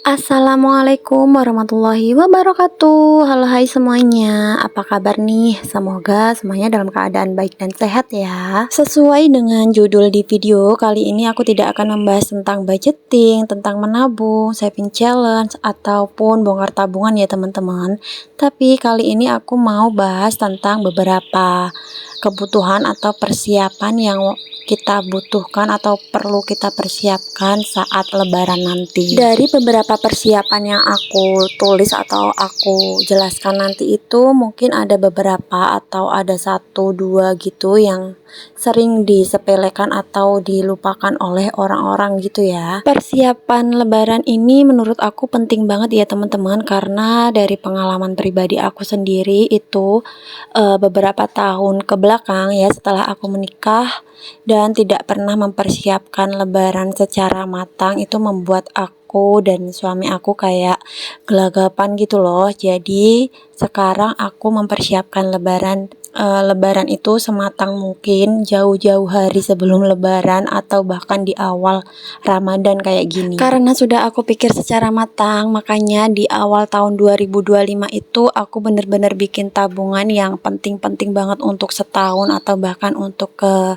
Assalamualaikum warahmatullahi wabarakatuh. Halo hai semuanya, apa kabar nih? Semoga semuanya dalam keadaan baik dan sehat ya. Sesuai dengan judul di video, kali ini aku tidak akan membahas tentang budgeting, tentang menabung, saving challenge, ataupun bongkar tabungan ya teman-teman. Tapi kali ini aku mau bahas tentang beberapa kebutuhan atau persiapan yang kita butuhkan atau perlu kita persiapkan saat lebaran nanti. Dari beberapa persiapan yang aku tulis atau aku jelaskan nanti itu mungkin ada beberapa atau ada satu dua gitu yang sering disepelekan atau dilupakan oleh orang-orang gitu ya. Persiapan lebaran ini menurut aku penting banget ya teman-teman, karena dari pengalaman pribadi aku sendiri itu beberapa tahun ke belakang ya, setelah aku menikah dan tidak pernah mempersiapkan lebaran secara matang, itu membuat aku dan suami aku kayak gelagapan gitu loh. Jadi sekarang aku mempersiapkan lebaran itu sematang mungkin, jauh-jauh hari sebelum lebaran atau bahkan di awal Ramadan kayak gini. Karena sudah aku pikir secara matang, makanya di awal tahun 2025 itu aku bener-bener bikin tabungan yang penting-penting banget untuk setahun atau bahkan untuk ke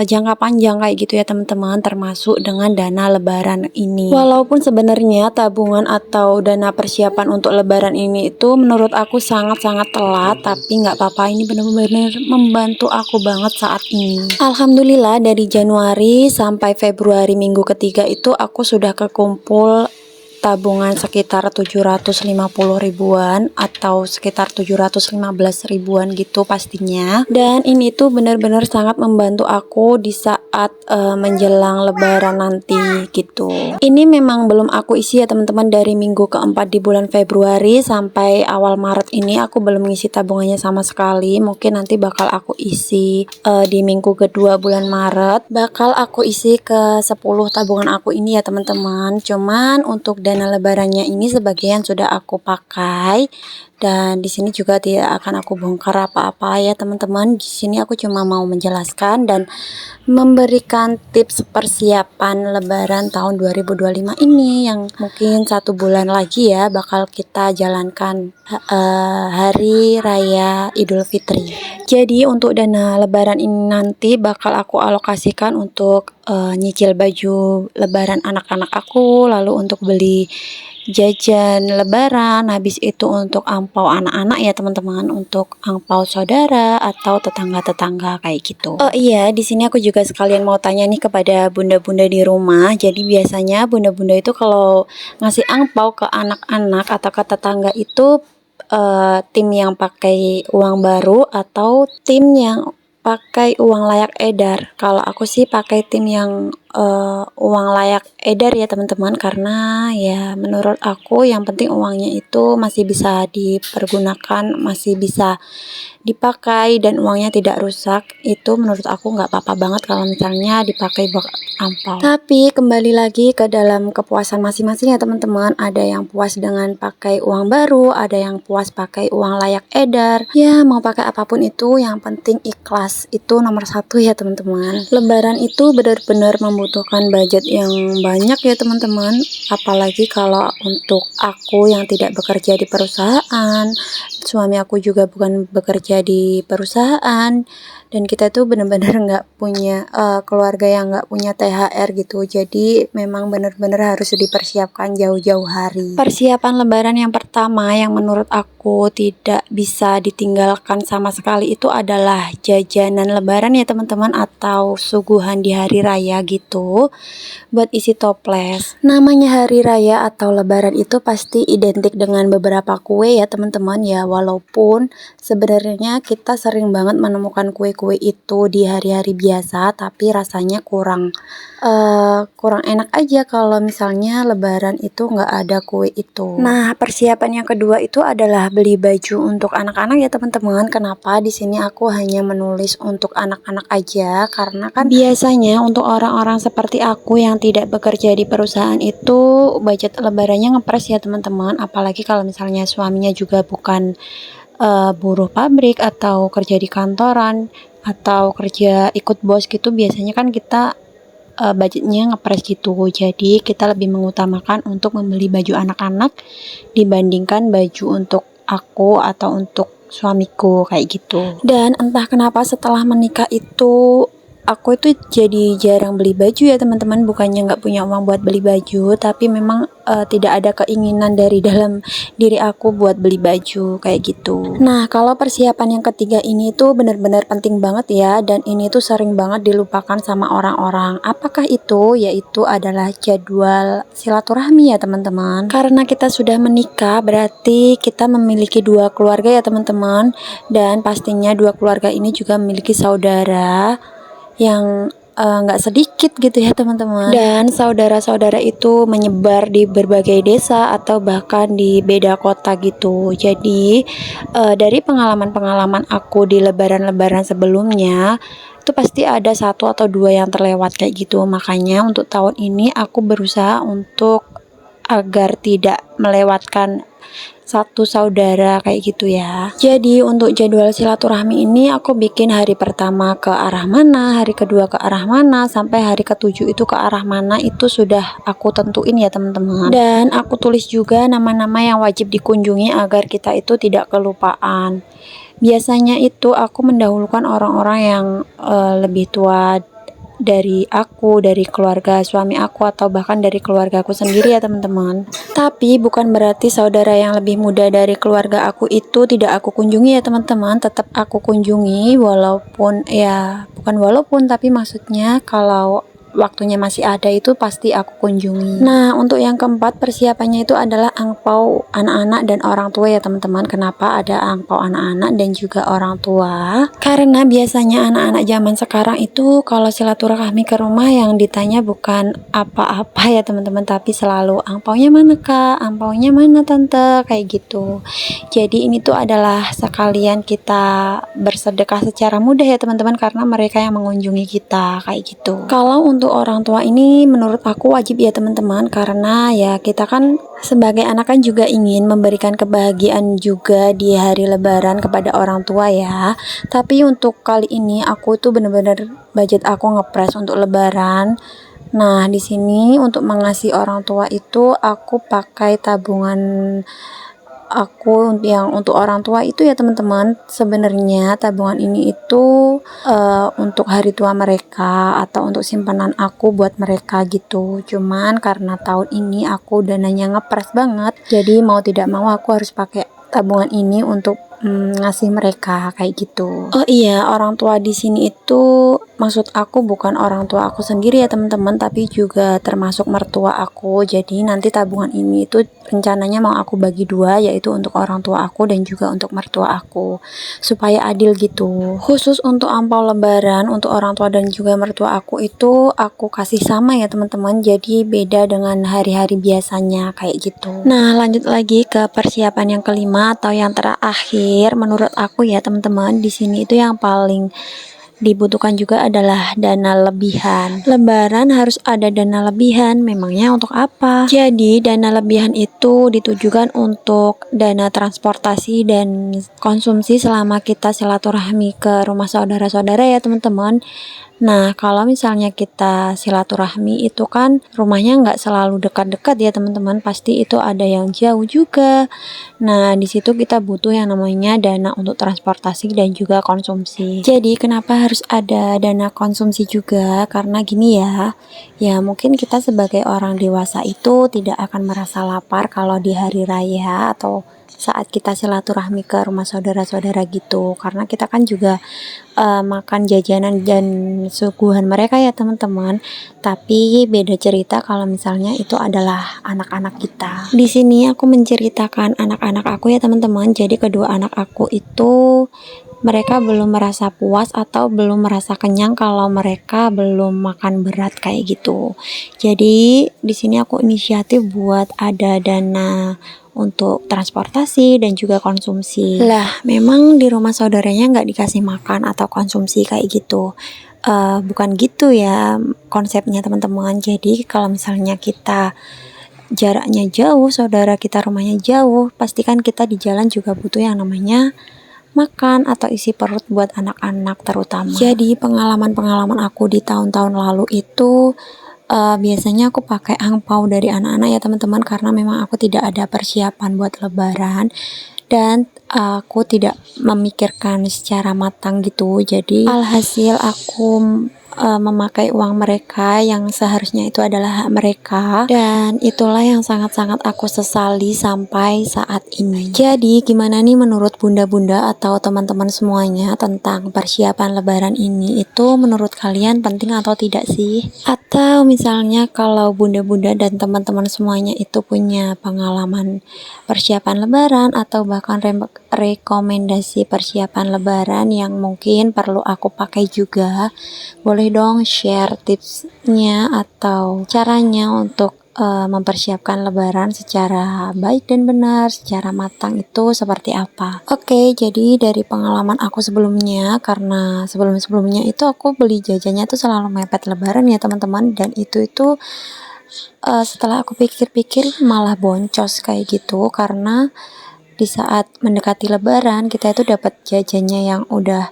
jangka panjang kayak gitu ya teman-teman, termasuk dengan dana lebaran ini. Walaupun sebenarnya tabungan atau dana persiapan untuk lebaran ini itu menurut aku sangat-sangat telat, tapi nggak apa-apa, ini benar-benar membantu aku banget saat ini. Alhamdulillah dari Januari sampai Februari minggu ketiga itu aku sudah kekumpul tabungan sekitar 750 ribuan atau sekitar 715 ribuan gitu pastinya. Dan ini tuh benar-benar sangat membantu aku di saat menjelang lebaran nanti gitu. Ini memang belum aku isi ya teman-teman, dari minggu keempat di bulan Februari sampai awal Maret ini aku belum mengisi tabungannya sama sekali. Mungkin nanti bakal aku isi di minggu kedua bulan Maret, bakal aku isi ke 10 tabungan aku ini ya teman-teman. Cuman untuk dana lebarannya ini sebagian sudah aku pakai, dan di sini juga tidak akan aku bongkar apa-apa ya teman-teman. Di sini aku cuma mau menjelaskan dan memberikan tips persiapan lebaran tahun 2025 ini yang mungkin 1 bulan lagi ya bakal kita jalankan hari raya Idul Fitri. Jadi untuk dana lebaran ini nanti bakal aku alokasikan untuk nyicil baju lebaran anak-anak aku, lalu untuk beli jajan lebaran, habis itu untuk angpau anak-anak ya teman-teman, untuk angpau saudara atau tetangga-tetangga kayak gitu. Oh iya, di sini aku juga sekalian mau tanya nih kepada bunda-bunda di rumah. Jadi biasanya bunda-bunda itu kalau ngasih angpau ke anak-anak atau ke tetangga itu tim yang pakai uang baru atau tim yang pakai uang layak edar? Kalau aku sih pakai tim yang uang layak edar ya teman-teman, karena ya menurut aku yang penting uangnya itu masih bisa dipergunakan, masih bisa dipakai dan uangnya tidak rusak. Itu menurut aku nggak apa-apa banget kalau misalnya dipakai buat ampau. Tapi kembali lagi ke dalam kepuasan masing-masing ya teman-teman. Ada yang puas dengan pakai uang baru, ada yang puas pakai uang layak edar. Ya mau pakai apapun itu, yang penting ikhlas, itu nomor satu ya teman-teman. Lebaran itu benar-benar membutuhkan budget yang banyak ya teman-teman, apalagi kalau untuk aku yang tidak bekerja di perusahaan, suami aku juga bukan bekerja di perusahaan, dan kita tuh bener-bener nggak punya keluarga yang nggak punya THR gitu. Jadi memang bener-bener harus dipersiapkan jauh-jauh hari. Persiapan lebaran yang pertama yang menurut aku tidak bisa ditinggalkan sama sekali itu adalah jajanan lebaran ya teman-teman, atau suguhan di hari raya gitu buat isi toples. Namanya hari raya atau lebaran itu pasti identik dengan beberapa kue ya teman-teman ya, walaupun sebenarnya kita sering banget menemukan kue-kue itu di hari-hari biasa, tapi rasanya kurang enak aja kalau misalnya lebaran itu nggak ada kue itu. Nah, persiapan yang kedua itu adalah beli baju untuk anak-anak ya teman-teman. Kenapa di sini aku hanya menulis untuk anak-anak aja? Karena kan biasanya untuk orang-orang seperti aku yang tidak bekerja di perusahaan itu budget lebarannya ngepres ya teman-teman. Apalagi kalau misalnya suaminya juga bukan buruh pabrik atau kerja di kantoran atau kerja ikut bos gitu. Biasanya kan kita budgetnya ngepres gitu. Jadi kita lebih mengutamakan untuk membeli baju anak-anak dibandingkan baju untuk aku atau untuk suamiku kayak gitu. Dan entah kenapa setelah menikah itu aku itu jadi jarang beli baju ya teman-teman. Bukannya nggak punya uang buat beli baju, tapi memang tidak ada keinginan dari dalam diri aku buat beli baju kayak gitu. Nah, kalau persiapan yang ketiga ini tuh benar-benar penting banget ya, dan ini tuh sering banget dilupakan sama orang-orang. Apakah itu? Yaitu adalah jadwal silaturahmi ya teman-teman. Karena kita sudah menikah, berarti kita memiliki dua keluarga ya teman-teman, dan pastinya dua keluarga ini juga memiliki saudara yang nggak sedikit gitu ya teman-teman. Dan saudara-saudara itu menyebar di berbagai desa atau bahkan di beda kota gitu. Jadi dari pengalaman-pengalaman aku di lebaran-lebaran sebelumnya itu pasti ada satu atau dua yang terlewat kayak gitu. Makanya untuk tahun ini aku berusaha untuk agar tidak melewatkan satu saudara kayak gitu ya. Jadi untuk jadwal silaturahmi ini aku bikin hari pertama ke arah mana, hari kedua ke arah mana, sampai hari ketujuh itu ke arah mana, itu sudah aku tentuin ya teman-teman. Dan aku tulis juga nama-nama yang wajib dikunjungi agar kita itu tidak kelupaan. Biasanya itu aku mendahulukan orang-orang yang lebih tua dari aku, dari keluarga suami aku, atau bahkan dari keluarga aku sendiri ya teman-teman. Tapi bukan berarti saudara yang lebih muda dari keluarga aku itu tidak aku kunjungi ya teman-teman. Tetap aku kunjungi, walaupun ya bukan walaupun, tapi maksudnya kalau waktunya masih ada itu pasti aku kunjungi. Nah, untuk yang keempat persiapannya itu adalah angpau anak-anak dan orang tua ya teman-teman. Kenapa ada angpau anak-anak dan juga orang tua? Karena biasanya anak-anak zaman sekarang itu kalau silaturahmi ke rumah yang ditanya bukan apa-apa ya teman-teman, tapi selalu angpaunya mana kak, angpaunya mana tante, kayak gitu. Jadi ini tuh adalah sekalian kita bersedekah secara mudah ya teman-teman, karena mereka yang mengunjungi kita kayak gitu. Kalau untuk orang tua ini menurut aku wajib ya teman-teman, karena ya kita kan sebagai anak kan juga ingin memberikan kebahagiaan juga di hari lebaran kepada orang tua ya. Tapi untuk kali ini aku tuh bener-bener budget aku ngepres untuk lebaran. Nah, di sini untuk mengasihi orang tua itu aku pakai tabungan aku yang untuk orang tua itu ya teman-teman. Sebenarnya tabungan ini itu untuk hari tua mereka atau untuk simpanan aku buat mereka gitu. Cuman karena tahun ini aku dananya ngepres banget, jadi mau tidak mau aku harus pakai tabungan ini untuk ngasih mereka kayak gitu. Oh iya, orang tua di sini itu maksud aku bukan orang tua aku sendiri ya teman-teman, tapi juga termasuk mertua aku. Jadi nanti tabungan ini itu rencananya mau aku bagi dua, yaitu untuk orang tua aku dan juga untuk mertua aku, supaya adil gitu. Khusus untuk ampau lebaran untuk orang tua dan juga mertua aku itu aku kasih sama ya teman-teman, jadi beda dengan hari-hari biasanya kayak gitu. Nah, lanjut lagi ke persiapan yang kelima atau yang terakhir. Menurut aku ya teman-teman, di sini itu yang paling dibutuhkan juga adalah dana lebihan. Lebaran harus ada dana lebihan, memangnya untuk apa? Jadi dana lebihan itu ditujukan untuk dana transportasi dan konsumsi selama kita silaturahmi ke rumah saudara-saudara ya teman-teman. Nah, kalau misalnya kita silaturahmi itu kan rumahnya nggak selalu dekat-dekat ya teman-teman, pasti itu ada yang jauh juga. Nah, di situ kita butuh yang namanya dana untuk transportasi dan juga konsumsi. Jadi, kenapa harus ada dana konsumsi juga? Karena gini ya mungkin kita sebagai orang dewasa itu tidak akan merasa lapar kalau di hari raya atau saat kita silaturahmi ke rumah saudara-saudara gitu, karena kita kan juga makan jajanan dan suguhan mereka ya teman-teman. Tapi beda cerita kalau misalnya itu adalah anak-anak kita. Di sini aku menceritakan anak-anak aku ya teman-teman. Jadi kedua anak aku itu mereka belum merasa puas atau belum merasa kenyang kalau mereka belum makan berat kayak gitu. Jadi di sini aku inisiatif buat ada dana untuk transportasi dan juga konsumsi. Lah, memang di rumah saudaranya nggak dikasih makan atau konsumsi kayak gitu. Bukan gitu ya konsepnya teman-teman. Jadi kalau misalnya kita jaraknya jauh, saudara kita rumahnya jauh, pastikan kita di jalan juga butuh yang namanya makan atau isi perut buat anak-anak terutama. Jadi pengalaman-pengalaman aku di tahun-tahun lalu itu biasanya aku pakai angpau dari anak-anak ya teman-teman, karena memang aku tidak ada persiapan buat lebaran dan aku tidak memikirkan secara matang gitu. Jadi alhasil aku memakai uang mereka yang seharusnya itu adalah hak mereka, dan itulah yang sangat-sangat aku sesali sampai saat ini. Jadi gimana nih menurut bunda-bunda atau teman-teman semuanya tentang persiapan lebaran ini? Itu menurut kalian penting atau tidak sih? Atau misalnya kalau bunda-bunda dan teman-teman semuanya itu punya pengalaman persiapan lebaran atau bahkan rekomendasi persiapan lebaran yang mungkin perlu aku pakai juga, boleh dong share tipsnya atau caranya untuk mempersiapkan lebaran secara baik dan benar, secara matang itu seperti apa. Oke, jadi dari pengalaman aku sebelumnya, karena sebelum-sebelumnya itu aku beli jajannya tuh selalu mepet lebaran ya teman-teman, dan itu setelah aku pikir-pikir malah boncos kayak gitu, karena di saat mendekati lebaran kita itu dapat jajannya yang udah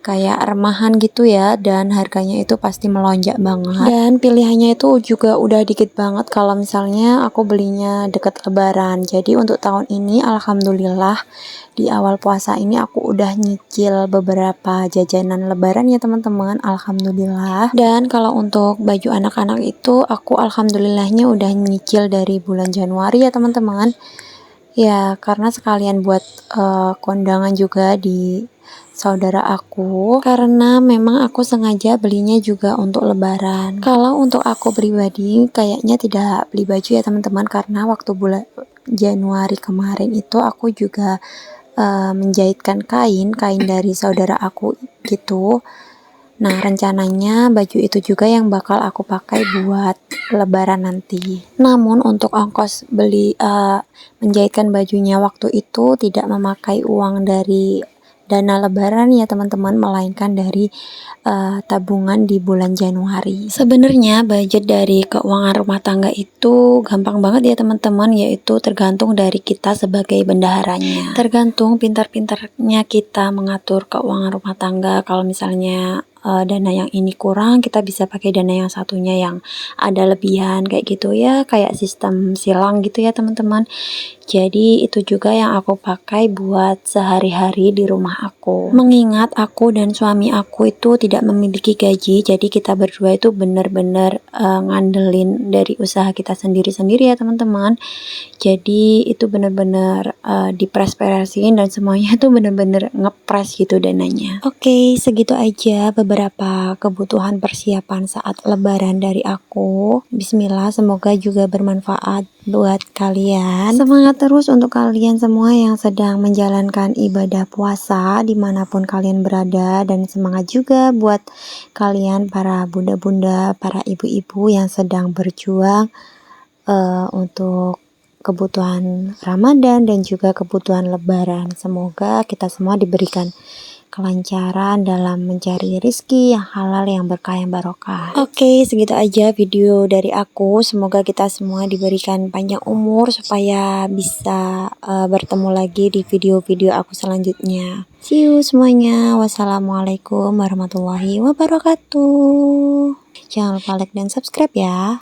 kayak remahan gitu ya, dan harganya itu pasti melonjak banget, dan pilihannya itu juga udah dikit banget kalau misalnya aku belinya deket lebaran. Jadi untuk tahun ini alhamdulillah di awal puasa ini aku udah nyicil beberapa jajanan lebaran ya teman-teman, alhamdulillah. Dan kalau untuk baju anak-anak itu aku alhamdulillahnya udah nyicil dari bulan Januari ya teman-teman. Ya, karena sekalian buat kondangan juga di saudara aku, karena memang aku sengaja belinya juga untuk lebaran. Kalau untuk aku pribadi kayaknya tidak beli baju ya teman-teman, karena waktu bulan Januari kemarin itu aku juga menjahitkan kain dari saudara aku gitu. Nah, rencananya baju itu juga yang bakal aku pakai buat lebaran nanti. Namun untuk ongkos beli menjahitkan bajunya waktu itu tidak memakai uang dari dana lebaran ya teman-teman, melainkan dari tabungan di bulan Januari. Sebenarnya budget dari keuangan rumah tangga itu gampang banget ya teman-teman, yaitu tergantung dari kita sebagai bendaharanya. Tergantung pintar-pintarnya kita mengatur keuangan rumah tangga. Kalau misalnya dana yang ini kurang, kita bisa pakai dana yang satunya yang ada lebihan kayak gitu ya, kayak sistem silang gitu ya teman-teman. Jadi itu juga yang aku pakai buat sehari-hari di rumah aku. Mengingat aku dan suami aku itu tidak memiliki gaji, jadi kita berdua itu benar-benar ngandelin dari usaha kita sendiri-sendiri ya teman-teman. Jadi itu benar-benar dipresperasiin dan semuanya tuh benar-benar ngepres gitu dananya. Oke, segitu aja beberapa kebutuhan persiapan saat lebaran dari aku. Bismillah, semoga juga bermanfaat buat kalian. Semangat terus untuk kalian semua yang sedang menjalankan ibadah puasa dimanapun kalian berada, dan semangat juga buat kalian para bunda-bunda, para ibu-ibu yang sedang berjuang untuk kebutuhan Ramadan dan juga kebutuhan lebaran. Semoga kita semua diberikan kelancaran dalam mencari rezeki yang halal, yang berkah, yang barokah. Oke, segitu aja video dari aku. Semoga kita semua diberikan panjang umur supaya bisa bertemu lagi di video-video aku selanjutnya. See you semuanya. Wassalamualaikum warahmatullahi wabarakatuh. Jangan lupa like dan subscribe ya.